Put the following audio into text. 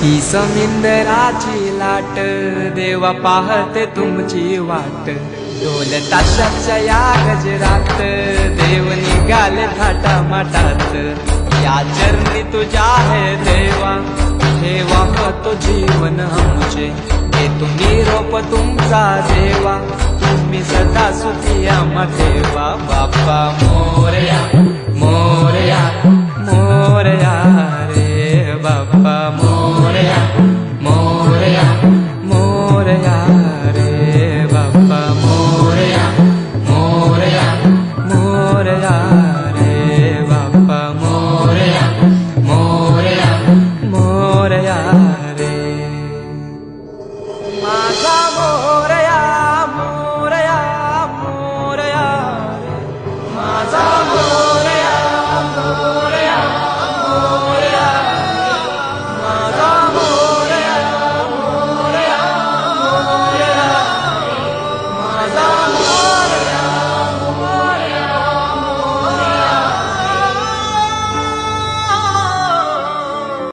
ही समिंदराची लाट देवा पाहते तुमची वाट ढोल ताशाच्या या गजरात देव निघाले थाटामाटात या चरणी तुझ्या है देवा ठेवा तो जीवन आमचे घेतो निरोप तुमचा देवा तुम्ही सदा सुखी आम्हा ठेवा बाप्पा मोरया मोरया मोरया रे बाप्पा मोरया